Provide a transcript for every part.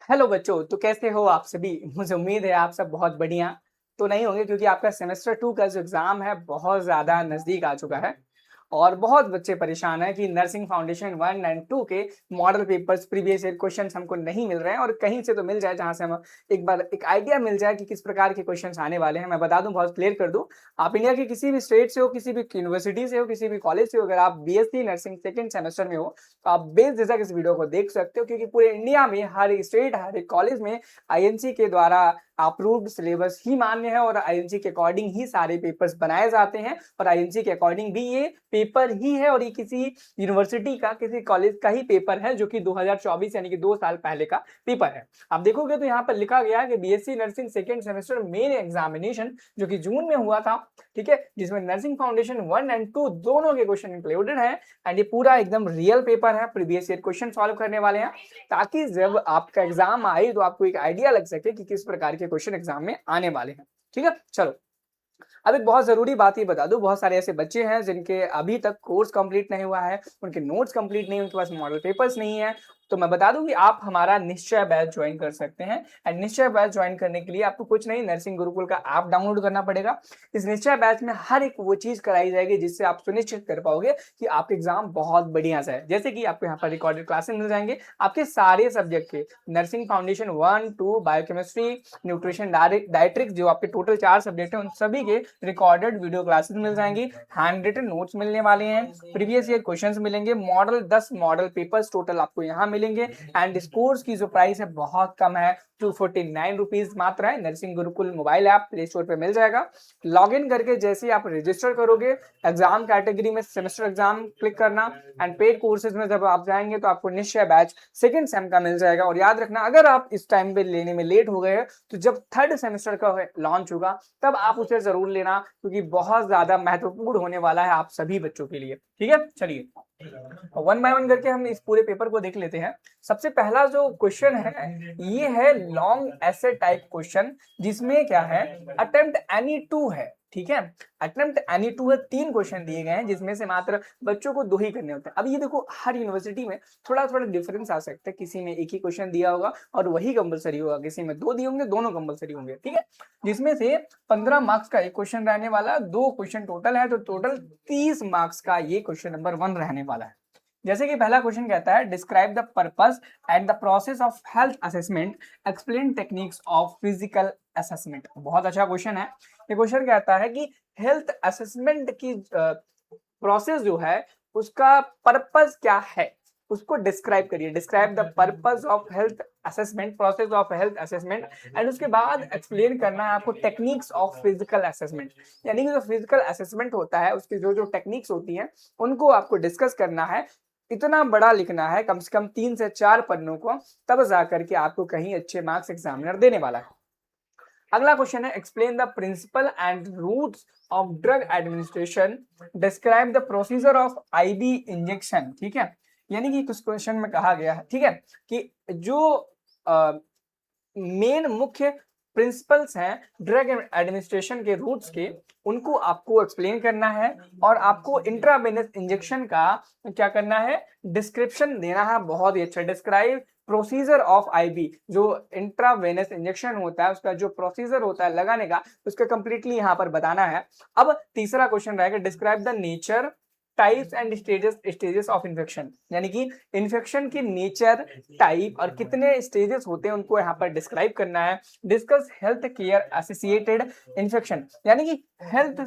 Hello बच्चों, तो कैसे हो आप सभी। मुझे उम्मीद है आप सब बहुत बढ़िया तो नहीं होंगे, क्योंकि आपका सेमेस्टर 2 का जो एग्जाम है बहुत ज़्यादा नज़दीक आ चुका है और बहुत बच्चे परेशान हैं कि नर्सिंग फाउंडेशन 1 एंड 2 के model papers previous year questions हमको नहीं मिल रहे हैं, और कहीं से तो मिल जाए जहां से हम एक बार एक आइडिया मिल जाए कि किस प्रकार के क्वेश्चंस आने वाले हैं। मैं बता दूं, बहुत क्लियर कर दूं, आप इंडिया के किसी भी स्टेट से हो, किसी भी यूनिवर्सिटी से हो, किसी भी कॉलेज से हो, अगर आप बीएससी नर्सिंग सेकंड सेमेस्टर में हो तो आप बेझिझक इस वीडियो को देख सकते हो, क्योंकि पूरे इंडिया में हर एक स्टेट, हर एक कॉलेज में आईएनसी के द्वारा अप्रूव्ड सिलेबस ही मान्य है और आईएनसी के अकॉर्डिंग ही सारे पेपर्स बनाए जाते हैं और आईएनसी के अकॉर्डिंग भी ये पेपर ही है, और ये किसी यूनिवर्सिटी का, किसी कॉलेज का ही पेपर है जो कि 2024 यानी कि 2 साल पहले का पेपर है। आप देखोगे तो यहाँ पर लिखा गया है कि BSc nursing second semester main examination जो कि जून में हुआ था, ठीक है, जिसमें नर्सिंग फाउंडेशन 1 एंड 2 दोनों के क्वेश्चन इंक्लूडेड है। एंड ये पूरा एकदम रियल पेपर है, प्रीवियस ईयर क्वेश्चन सॉल्व करने वाले हैं, ताकि जब आपका एग्जाम आए तो आपको एक आइडिया लग सके कि किस प्रकार के क्वेश्चन एग्जाम में आने वाले हैं। ठीक है, चलो अब एक बहुत जरूरी बात ये बता दूं, बहुत सारे ऐसे बच्चे हैं जिनके अभी तक कोर्स कंप्लीट नहीं हुआ है, उनके नोट्स कंप्लीट नहीं, उनके पास मॉडल पेपर्स नहीं है। तो मैं बता दूं कि आप हमारा निश्चय बैच ज्वाइन कर सकते हैं। एंड निश्चय बैच ज्वाइन करने के लिए आपको कुछ नहीं, नर्सिंग गुरुकुल का ऐप डाउनलोड करना पड़ेगा। इस निश्चय बैच में हर एक वो चीज कराई जाएगी जिससे आप सुनिश्चित कर पाओगे कि आपके एग्जाम बहुत बढ़िया से है। जैसे कि आपको यहाँ पर रिकॉर्डेड क्लासेस मिल जाएंगे आपके सारे सब्जेक्ट के, नर्सिंग फाउंडेशन 1, 2, बायोकेमिस्ट्री, न्यूट्रिशन, डायट्रिक्स, जो आपके टोटल 4 सब्जेक्ट हैं उन सभी के रिकॉर्डेड वीडियो क्लासेस मिल जाएंगी, हैंड रिटन नोट्स मिलने वाले हैं, प्रीवियस ईयर क्वेश्चंस मिलेंगे, मॉडल 10 मॉडल पेपर्स टोटल आपको यहाँ मिलेंगे। एंड इस कोर्स की जो प्राइस है बहुत कम है, 249 रुपीज मात्र है। Nursing Gurukul mobile app play store पे मिल जाएगा। लॉग इन करके जैसे ही आप रजिस्टर करोगे, एग्जाम कैटेगरी में सेमेस्टर एग्जाम क्लिक करना, एंड पेड कोर्सेज में जब आप जाएंगे तो आपको निश्चय बैच सेकंड सेम का मिल जाएगा। और याद रखना, अगर आप इस टाइम पे लेने में लेट हो गए तो जब थर्ड सेमेस्टर का लॉन्च होगा तब आप उसे जरूर लेना, क्योंकि बहुत ज्यादा महत्वपूर्ण होने वाला है आप सभी बच्चों के लिए। ठीक है, चलिए वन बाय वन करके हम इस पूरे पेपर को देख लेते हैं। सबसे पहला जो क्वेश्चन है ये है लॉन्ग एसे टाइप क्वेश्चन, जिसमें क्या है, अटेम्प्ट एनी टू है। ठीक है, अटेम्प्ट एनी टू है, 3 क्वेश्चन दिए गए हैं जिसमें से मात्र बच्चों को 2 ही करने होते हैं। अब ये देखो, हर यूनिवर्सिटी में थोड़ा थोड़ा डिफरेंस आ सकता है, किसी में एक ही क्वेश्चन दिया होगा और वही कंपलसरी होगा, किसी में 2 दिए होंगे, दोनों कंपलसरी होंगे। ठीक है, जिसमें से 15 मार्क्स का एक क्वेश्चन रहने वाला, 2 क्वेश्चन टोटल है, तो टोटल 30 मार्क्स का ये क्वेश्चन नंबर 1 रहने वाला है। जैसे कि पहला क्वेश्चन कहता है, describe the purpose and the process of health assessment, explain techniques of physical assessment. बहुत अच्छा क्वेश्चन है। ये क्वेश्चन कहता है कि हेल्थ असेसमेंट की प्रोसेस जो है उसका पर्पस क्या है, उसको डिस्क्राइब करिए। Describe the purpose of health assessment, process of health assessment, and उसके बाद एक्सप्लेन करना है आपको टेक्निक्स ऑफ फिजिकल असेसमेंट, यानी कि जो फिजिकल असेसमेंट होता है उसकी जो जो टेक्निक्स होती हैं उनको आपको डिस्कस करना है। इतना बड़ा लिखना है, कम से कम 3 से 4 पन्नों को, तब जाकर के आपको कहीं अच्छे मार्क्स एग्जामिनर देने वाला है। अगला क्वेश्चन है, explain the principle and routes of drug administration, describe the procedure of IV injection. ठीक है, यानी कि कुछ क्वेश्चन में कहा गया है, ठीक है, कि जो मेन मुख्य प्रिंसिपल्स हैं ड्रग एडमिनिस्ट्रेशन के रूट्स के, उनको आपको एक्सप्लेन करना है, और आपको इंट्रावेनस इंजेक्शन का क्या करना है, डिस्क्रिप्शन देना है। बहुत ही अच्छा, डिस्क्राइब प्रोसीजर ऑफ आईबी, जो इंट्रावेनस इंजेक्शन होता है उसका जो प्रोसीजर होता है लगाने का, उसका कंप्लीटली यहाँ पर बताना है। अब तीसरा क्वेश्चन रहेगा, describe the nature, types and stages of infection, यानी कि इन्फेक्शन की नेचर, टाइप और कितने स्टेजेस होते हैं उनको यहाँ पर डिस्क्राइब करना है। Discuss health care associated infection, यानी कि हेल्थ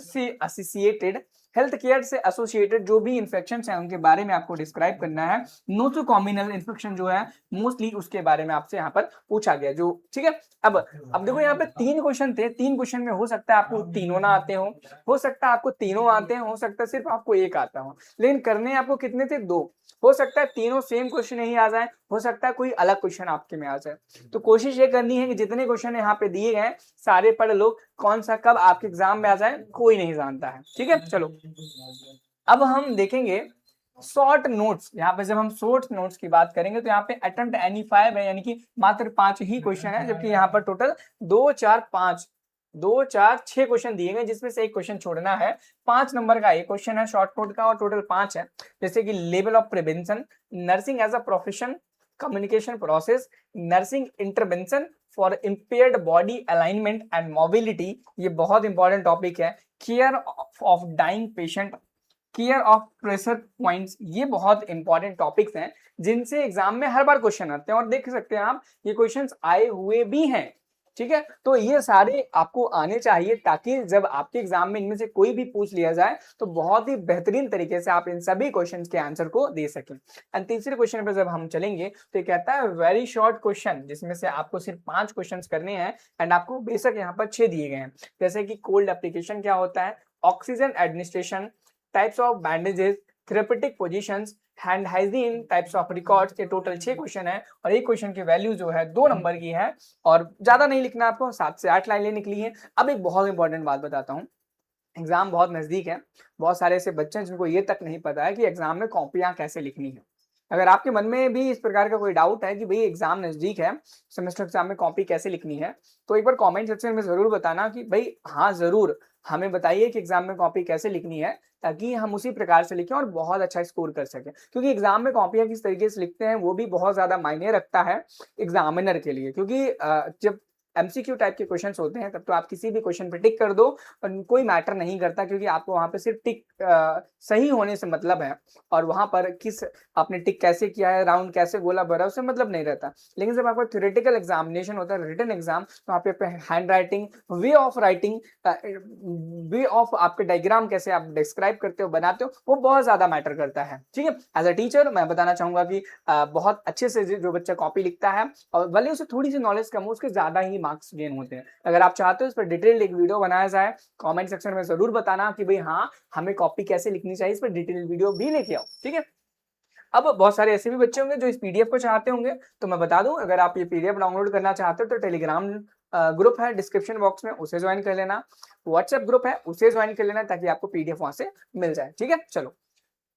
केयर से एसोसिएटेड जो भी इन्फेक्शन हैं उनके बारे में आपको डिस्क्राइब करना है। नोसोकॉमिनल इन्फेक्शन जो है मोस्टली उसके बारे में आपसे यहाँ पर पूछा गया जो, ठीक है। अब देखो यहाँ पे 3 क्वेश्चन थे, 3 क्वेश्चन में हो सकता है आपको तीनों ना आते हो सकता है आपको तीनों आते हैं, हो सकता है सिर्फ आपको एक आता हो, लेकिन करने आपको कितने थे, 2। हो सकता है तीनों सेम क्वेश्चन ही आ जाए, हो सकता है कोई अलग क्वेश्चन आपके में आ जाए। तो कोशिश ये करनी है कि जितने क्वेश्चन यहाँ पे दिए गए सारे पढ़ लो, कौन सा कब आपके एग्जाम में आ जाए कोई नहीं जानता है। ठीक है, चलो अब हम देखेंगे शॉर्ट नोट्स। यहाँ पे जब हम शॉर्ट नोट्स की बात करेंगे तो यहाँ पे अटेम्प्ट एनी 5 है, यानी कि मात्र 5 ही क्वेश्चन है, जबकि यहाँ पर टोटल 2 4 5 2 4 6 क्वेश्चन दिए गए जिसमें से एक क्वेश्चन छोड़ना है। 5 नंबर का एक क्वेश्चन है शॉर्ट नोट का, और टोटल 5 है। जैसे कि level of prevention, nursing as a profession, communication process, nursing intervention for impaired body alignment and mobility, ये बहुत इंपॉर्टेंट टॉपिक है। Care of dying patient, care of pressure points, ये बहुत इंपॉर्टेंट टॉपिक्स हैं जिनसे एग्जाम में हर बार क्वेश्चन आते हैं और देख सकते हैं आप ये क्वेश्चंस आए हुए भी हैं। ठीक है, तो ये सारे आपको आने चाहिए ताकि जब आपके एग्जाम में इनमें से कोई भी पूछ लिया जाए तो बहुत ही बेहतरीन तरीके से आप इन सभी क्वेश्चंस के आंसर को दे सकें। एंड तीसरे क्वेश्चन पर जब हम चलेंगे तो ये कहता है वेरी शॉर्ट क्वेश्चन, जिसमें से आपको सिर्फ 5 क्वेश्चन करने हैं एंड आपको बेशक यहाँ पर 6 दिए गए हैं, जैसे कि कोल्ड एप्लीकेशन क्या होता है, oxygen administration, types of bandages, therapeutic positions, hand hygiene, types of records. ये टोटल 6 क्वेश्चन है और एक क्वेश्चन की वैल्यू जो है 2 नंबर की है और ज्यादा नहीं लिखना आपको, 7 से 8 लाइनें निकली हैं। अब एक बहुत इंपॉर्टेंट बात बताता हूँ, एग्जाम बहुत नजदीक है, बहुत सारे ऐसे बच्चे हैं जिनको ये तक नहीं पता है कि एग्जाम में कॉपियां कैसे लिखनी है। अगर आपके मन में भी इस प्रकार का कोई डाउट है कि भाई एग्जाम नजदीक है, सेमेस्टर एग्जाम में कॉपी कैसे लिखनी है, तो एक बार कमेंट सेक्शन में जरूर बताना कि भाई हाँ जरूर हमें बताइए कि एग्जाम में कॉपी कैसे लिखनी है, ताकि हम उसी प्रकार से लिखें और बहुत अच्छा स्कोर कर सकें। क्योंकि एग्जाम में कॉपियां किस तरीके से लिखते हैं वो भी बहुत ज्यादा मायने रखता है एग्जामिनर के लिए। क्योंकि जब एमसीक्यू टाइप के क्वेश्चंस होते हैं तब तो आप किसी भी क्वेश्चन पे टिक कर दो और कोई मैटर नहीं करता, क्योंकि आपको वहां पे सिर्फ टिक सही होने से मतलब है और वहां पर किस आपने टिक कैसे किया है, राउंड कैसे गोला भरा, उससे मतलब नहीं रहता। लेकिन जब आपका थ्योरेटिकल एग्जामिनेशन होता है, रिटन एग्जाम, तो आप पे hand writing, way of writing, way of आपके डायग्राम कैसे आप डिस्क्राइब करते हो, बनाते हो, वो बहुत ज्यादा मैटर करता है। ठीक है, एज अ टीचर मैं बताना चाहूंगा कि बहुत अच्छे से जो बच्चा कॉपी लिखता है और भले उसे थोड़ी सी नॉलेज कम हो, उसके ज्यादा ही मार्क्स गेन होते हैं। अगर आप चाहते हो इस पर डिटेल्ड एक वीडियो बनाया जाए, कमेंट सेक्शन में जरूर बताना कि भाई हाँ हमें कॉपी कैसे लिखनी चाहिए, इस पर डिटेल्ड वीडियो भी लेके आओ। ठीक है, अब बहुत सारे ऐसे भी बच्चे होंगे जो इस पीडीएफ को चाहते होंगे, तो मैं बता दूं अगर आप ये पीडीएफ डाउनलोड करना चाहते हो तो टेलीग्राम ग्रुप है डिस्क्रिप्शन बॉक्स में, उसे ज्वाइन कर लेना। व्हाट्सएप ग्रुप है उसे ज्वाइन कर लेना ताकि आपको पीडीएफ वहां से मिल जाए। ठीक है, चलो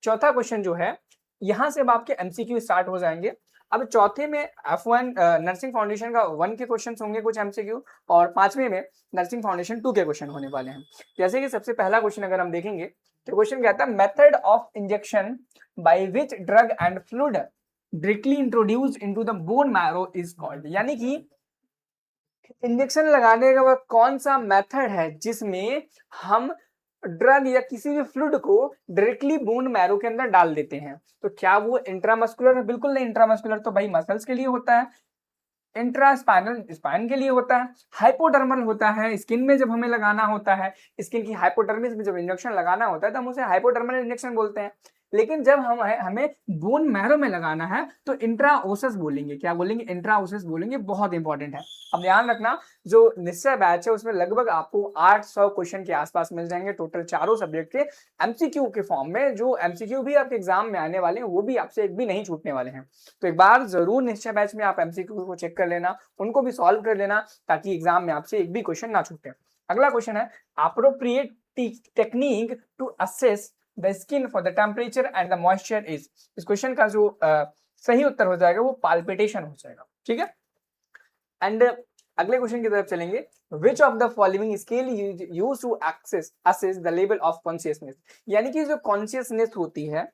चौथा क्वेश्चन जो है, यहां से अब आपके एमसीक्यू स्टार्ट हो जाएंगे। अब चौथे में F1 नर्सिंग फाउंडेशन का 1 के क्वेश्चन होंगे कुछ एमसीक्यू, और 5वें में नर्सिंग फाउंडेशन 2 के क्वेश्चन होने वाले हैं। जैसे कि सबसे पहला क्वेश्चन अगर हम देखेंगे तो क्वेश्चन कहता है method of injection by which drug and fluid directly introduced into the bone marrow is called, यानी कि इंजेक्शन लगाने का वह कौन सा मेथड है जिसमें हम ड्रग या किसी भी फ्लूइड को डायरेक्टली बोन मैरो के अंदर डाल देते हैं। तो क्या वो इंट्रामस्कुलर है? बिल्कुल नहीं, इंट्रामस्कुलर तो भाई मसल्स के लिए होता है, इंट्रा स्पाइनल स्पाइन के लिए होता है, हाइपोडर्मल होता है स्किन में जब हमें लगाना होता है, स्किन की हाइपोडर्मिस में जब इंजेक्शन लगाना होता है तो हम उसे हाइपोडर्मल इंजेक्शन बोलते हैं। लेकिन जब हमें बोन मैरो में लगाना है तो इंट्राओसस बोलेंगे। क्या बोलेंगे? इंट्राओसस बोलेंगे। बहुत इंपॉर्टेंट है, अब ध्यान रखना। जो निश्चय बैच है उसमें लगभग आपको 800 क्वेश्चन के आसपास मिल जाएंगे टोटल चारों सब्जेक्ट के एमसीक्यू के फॉर्म में। जो एमसीक्यू भी आपके एग्जाम में आने वाले हैं वो भी आपसे एक भी नहीं छूटने वाले हैं। तो एक बार जरूर निश्चय बैच में आप एमसीक्यू को चेक कर लेना, उनको भी सॉल्व कर लेना ताकि एग्जाम में आपसे एक भी क्वेश्चन ना छूटे। अगला क्वेश्चन है appropriate technique to assess the skin for the temperature and the moisture is. इस क्वेश्चन का जो सही उत्तर हो जाएगा वो पाल्पिटेशन हो जाएगा। ठीक है, एंड अगले क्वेश्चन की तरफ चलेंगे। Which of the following scale use to assess the level of consciousness, यानी कि जो कॉन्शियसनेस होती है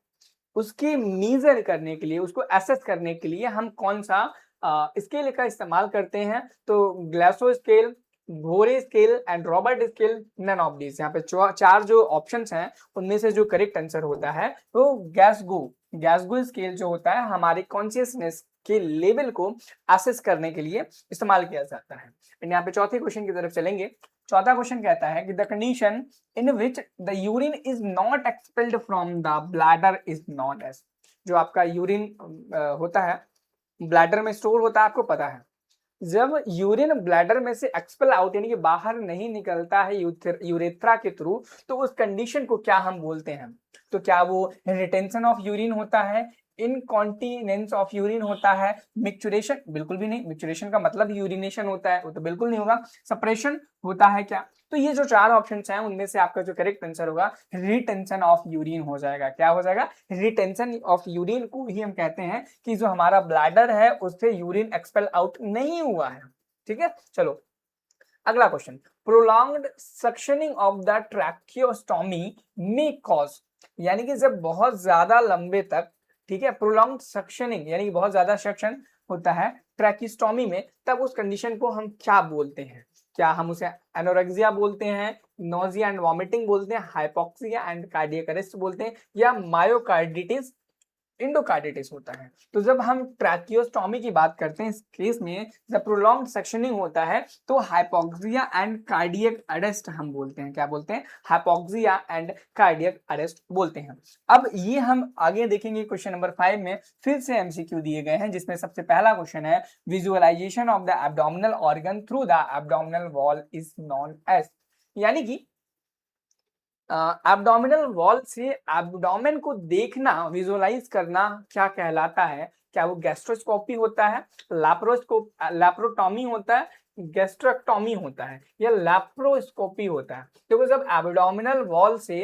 उसकी मीजर करने के लिए, उसको एसेस करने के लिए हम कौन सा स्केल का इस्तेमाल करते हैं? तो Glasgow scale, Bhore scale and Robert scale, none of this. यहाँ पे 4 जो ऑप्शंस हैं उनमें से जो करेक्ट आंसर होता है वो गैस्गो स्केल जो होता है हमारे कॉन्शियसनेस के लेवल को एसेस करने के लिए इस्तेमाल किया जाता है। यहाँ पे चौथे क्वेश्चन की तरफ चलेंगे। चौथा क्वेश्चन कहता है कि the condition in which the urine is not expelled from the bladder is known as. जो आपका यूरिन होता है ब्लैडर में स्टोर होता है, आपको पता है जब यूरिन ब्लैडर में से एक्सपेल आउट यानी कि बाहर नहीं निकलता है यूरेथ्रा के थ्रू, तो उस कंडीशन को क्या हम बोलते हैं? तो क्या वो रिटेंशन ऑफ यूरिन होता है, इनकॉन्टिनेंस ऑफ यूरिन होता है, मिक्चुरेशन? बिल्कुल भी नहीं, मिक्चुरेशन का मतलब यूरिनेशन होता है, वो तो बिल्कुल नहीं होगा। सप्रेशन होता है क्या? तो ये जो 4 ऑप्शंस हैं उनमें से आपका जो करेक्ट आंसर होगा रिटेंशन ऑफ यूरिन हो जाएगा। क्या हो जाएगा? रिटेंशन ऑफ यूरिन को ही हम कहते हैं कि जो हमारा ब्लैडर है उससे यूरिन एक्सपेल आउट नहीं हुआ है। ठीक है, चलो अगला question. Prolonged suctioning of the tracheostomy may cause, यानी कि जब बहुत ज्यादा लंबे तक ठीक है, प्रोलॉन्ग्ड सक्शनिंग यानी कि बहुत ज्यादा सक्शन होता है ट्रैकिस्टोमी में, तब उस कंडीशन को हम क्या बोलते हैं? क्या हम उसे एनोरेक्सिया बोलते हैं, नोजिया एंड वॉमिटिंग बोलते हैं, हाइपोक्सिया एंड कार्डियक अरेस्ट बोलते हैं, या मायोकार्डिटिस इंडोकार्डिटिस होता है? तो जब हम ट्रैकियोस्टोमी की बात करते हैं इस केस में जब प्रोलॉन्ग्ड सेक्शनिंग होता है तो हाइपोक्सिया एंड कार्डियक अरेस्ट हम बोलते हैं। क्या बोलते हैं? हाइपोक्सिया एंड कार्डियक अरेस्ट बोलते हैं। अब ये हम आगे देखेंगे क्वेश्चन नंबर 5 में फिर से एमसीक्यू दिए गए हैं, जिसमें सबसे पहला क्वेश्चन है visualization of the abdominal organ through the abdominal wall is known as, यानी कि एब्डोमिनल वॉल से एब्डोमेन को देखना, विजुअलाइज करना क्या कहलाता है? क्या वो गैस्ट्रोस्कोपी होता है, लैप्रोटॉमी होता है, गैस्ट्रेक्टोमी होता है, या लैप्रोस्कोपी होता है? देखो जब एब्डोमिनल वॉल से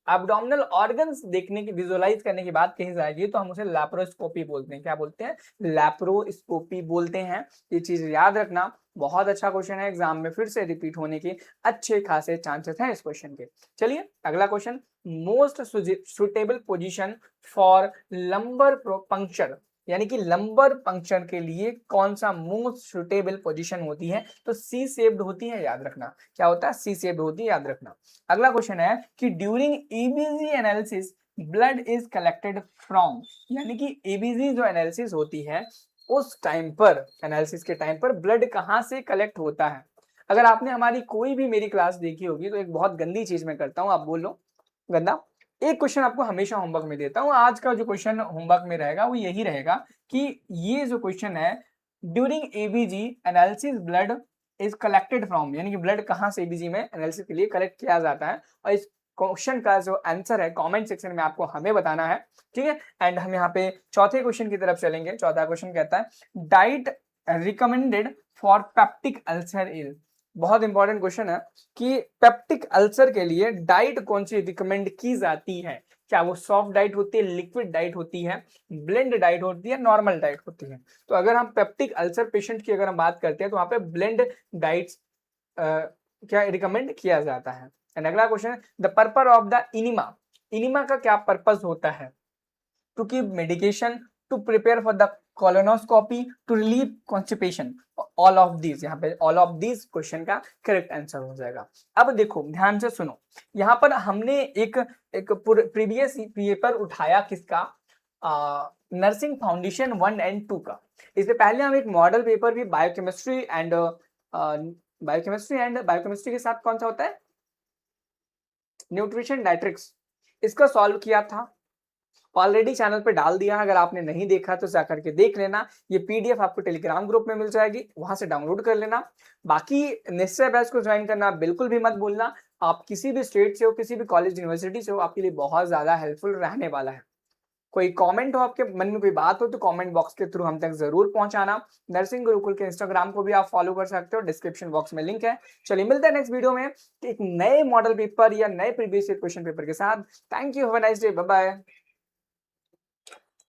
एब्डोमिनल ऑर्गन्स देखने की, विजुअलाइज करने की बात कही जाएगी तो हम उसे लैप्रोस्कोपी बोलते हैं। क्या बोलते हैं? लैप्रोस्कोपी बोलते हैं। ये चीज याद रखना, बहुत अच्छा क्वेश्चन है, एग्जाम में फिर से रिपीट होने के अच्छे खासे चांसेस हैं इस क्वेश्चन के। चलिए अगला question, most suitable position for lumbar puncture, यानी कि लंबर पंक्चर के लिए कौन सा मोस्ट सुटेबल पोजीशन होती है? तो सी शेप्ड होती है, याद रखना। क्या होता है? सी शेप्ड होती है, याद रखना। अगला क्वेश्चन है कि during EBG analysis blood is collected from, यानी कि ईबीजी जो एनालिसिस होती है उस टाइम पर, एनालिसिस के टाइम पर ब्लड कहाँ से कलेक्ट होता है? अगर आपने हमारी कोई भी मेरी क्लास देखी होगी तो एक बहुत गंदी चीज मैं करता हूँ, आप बोलो गंदा, एक क्वेश्चन आपको हमेशा होमवर्क में देता हूँ। आज का जो क्वेश्चन होमवर्क में रहेगा वो यही रहेगा कि ये जो क्वेश्चन है during ABG analysis blood is collected from, यानी कि ब्लड कहाँ से एबीजी में एनालिसिस के लिए कलेक्ट किया जाता है, और इस क्वेश्चन का जो आंसर है कमेंट सेक्शन में आपको हमें बताना है, ठीक है। एंड हम यहाँ पे चौथे क्वेश्चन की तरफ चलेंगे। चौथा क्वेश्चन कहता है diet recommended for peptic ulcer is, बहुत इंपॉर्टेंट क्वेश्चन है कि पेप्टिक अल्सर के लिए डाइट कौन सी रिकमेंड की जाती है? क्या वो सॉफ्ट डाइट होती है, लिक्विड डाइट होती है, ब्लेंड डाइट होती है, नॉर्मल डाइट होती है? तो अगर हम पेप्टिक अल्सर पेशेंट की अगर हम बात करते हैं तो वहां पे ब्लेंड डाइट क्या रिकमेंड किया जाता है। एंड अगला क्वेश्चन है the purpose of the enema, enema का क्या पर्पस होता है? To give medication, to prepare for the colonoscopy, to relieve constipation, all of these, यहाँ पे ऑल ऑफ दीज क्वेश्चन का करेक्ट आंसर हो जाएगा। अब देखो ध्यान से सुनो, यहाँ पर हमने एक प्रीवियस पेपर उठाया किसका? नर्सिंग फाउंडेशन 1 एंड 2 का। इससे पहले हम एक मॉडल पेपर भी बायोकेमिस्ट्री एंड बायोकेमिस्ट्री के साथ कौन सा होता है? न्यूट्रिशन डाइट्रिक्स, इसका सॉल्व किया था, ऑलरेडी चैनल पे डाल दिया। अगर आपने नहीं देखा तो जाकर के देख लेना। ये पीडीएफ आपको टेलीग्राम ग्रुप में मिल जाएगी, वहां से डाउनलोड कर लेना। बाकी निश्चय बैच को ज्वाइन करना बिल्कुल भी मत भूलना। आप किसी भी स्टेट से हो, किसी भी कॉलेज यूनिवर्सिटी से हो, आपके लिए बहुत ज्यादा हेल्पफुल रहने वाला है। कोई कमेंट हो, आपके मन में कोई बात हो तो कमेंट बॉक्स के थ्रू हम तक जरूर पहुंचाना। नर्सिंग गुरुकुल के इंस्टाग्राम को भी आप फॉलो कर सकते हो, डिस्क्रिप्शन बॉक्स में लिंक है। चलिए मिलते हैं नेक्स्ट वीडियो में एक नए मॉडल पेपर या नए प्रीवियस क्वेश्चन पेपर के साथ। Thank you, have a nice day, bye bye.